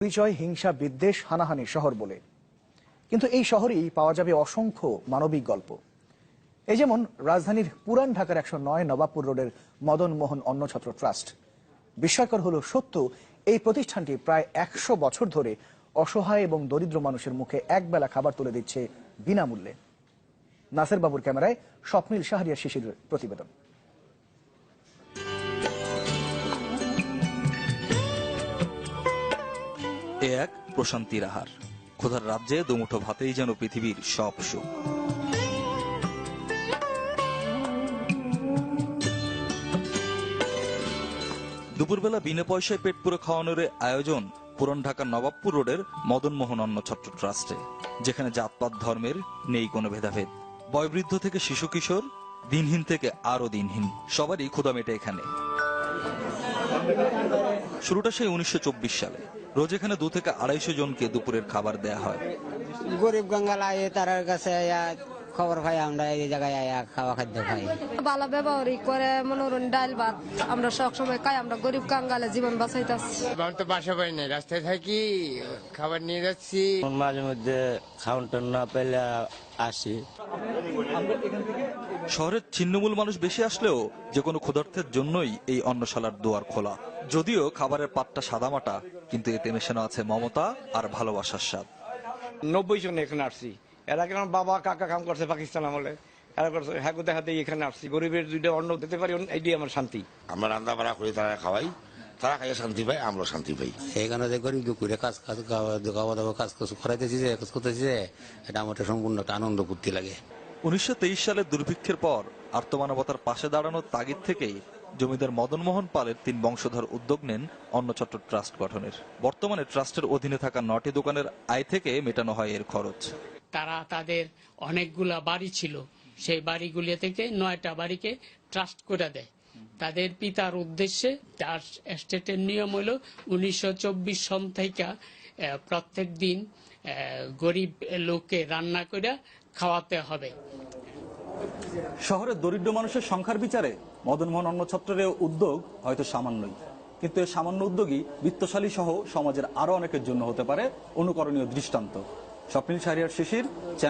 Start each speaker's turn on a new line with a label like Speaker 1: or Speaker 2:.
Speaker 1: পরিচয় হিংসা বিদ্বেষ হানাহানি শহর বলে, কিন্তু এই শহরেই পাওয়া যাবে অসংখ্য মানবিক গল্প। এই যেমন রাজধানীর পুরান ঢাকার ১০৯ নবাবপুর রোডের মদন মোহন অন্নছত্র ট্রাস্ট। বিস্ময়কর হলো সত্য, এই প্রতিষ্ঠানটি প্রায় ১০০ বছর ধরে অসহায় এবং দরিদ্র মানুষের মুখে একবেলা খাবার তুলে দিচ্ছে বিনামূল্যে। নাসের বাবুর ক্যামেরায় স্বপ্নিল শাহরিয়ার শিশির প্রতিবেদন।
Speaker 2: এ এক প্রশান্তির আহার। ক্ষুধার রাজ্যে দুমুঠো ভাতেই যেন পৃথিবীর সব সুখ। দুপুরবেলা বিনা পয়সায় পেট পুরো খাওয়ানোর আয়োজন পুরান ঢাকার নবাবপুর রোডের মদন মোহন অন্নছত্র ট্রাস্টে, যেখানে জাতপাত ধর্মের নেই কোনো ভেদাভেদ। বয়োবৃদ্ধ থেকে শিশু কিশোর, দিনহীন থেকে আরো দিনহীন, সবারই ক্ষুধা মেটে এখানে। শুরুটা সেই ১৯২৪ সালে। রোজ এখানে ২ থেকে ২৫০ জনকে দুপুরের খাবার দেয়া হয়।
Speaker 3: গরিব গঙ্গাল আয়ে তার কাছে খবর পাই, আমরা এই জায়গায় খাওয়া খাদ্য খাই।
Speaker 4: ভালো ব্যবহারই করে, মনোরণ ডাল ভাত আমরা সব সময় খাই। আমরা গরিব কাঙ্গালে জীবন বাঁচাইতেছি।
Speaker 5: আমার তো বাসা বাড়ি নেই, রাস্তায় থাকি, খাবার নিয়ে যাচ্ছি।
Speaker 3: মাঝে মধ্যে খাউন্টার না পেলে আসি।
Speaker 2: শহরের ছিন্নমূল মানুষ বেশি আসলেও যে কোনো ক্ষুধার্তের জন্যই এই অন্নশালার দুয়ার খোলা। যদিও খাবারের পাতটা সাদামাটা, কিন্তু এতে মেশানো আছে মমতা আর ভালোবাসার স্বাদ।
Speaker 6: ৯০ জন এখানে আসছি। এরা কেন বাবা কাকা কাম করছে পাকিস্তান আমলে, এরা করছে হ্যাঁ দেখাতে এখানে আসছি। গরিবের দুইটা অন্ন দিতে পারি, এইটাই আমার শান্তি।
Speaker 7: আমরা রান্না বাড়া করি, তারা খাওয়াই, তারা খাইয়ে শান্তি পায়, আমরা শান্তি পাই।
Speaker 3: এখানে যে গরিব দুপুরে কাজ খাওয়া দাওয়া কাজ করাইতেছি, যে কাজ করতেছি, এটা আমার সম্পূর্ণ একটা আনন্দ ফুর্তি লাগে।
Speaker 2: ১৯২৩ সালের দুর্ভিক্ষের পর আর্তমানবতার পাশে দাঁড়ানোর তাগিদ থেকেই জমিদার মদন মোহন পালের ৩ বংশধর উদ্যোগ নেন অন্নছত্র ট্রাস্ট গঠনের। বর্তমানে ট্রাস্টের অধীনে থাকা ৯টি দোকানের আয় থেকে মেটানো হয় এর খরচ।
Speaker 8: তারা তাদের অনেকগুলা বাড়ি ছিল, সেই বাড়িগুলি থেকে ৯টা বাড়িকে ট্রাস্ট করে দেয় তাদের পিতার উদ্দেশ্যে। তার এস্টেটের নিয়ম হলো ১৯২৪ সন থেকে প্রত্যেক দিন গরিব লোককে রান্না করে খাওয়াতে হবে।
Speaker 9: শহরের দরিদ্র মানুষের সংখ্যার বিচারে মদন মোহন অন্নছত্রের উদ্যোগ হয়তো সামান্যই, কিন্তু এই সামান্য উদ্যোগই বিত্তশালী সহ সমাজের আরো অনেকের জন্য হতে পারে অনুকরণীয় দৃষ্টান্ত। স্বপ্নিল শাহরিয়ার শিশির, চ্যানেল।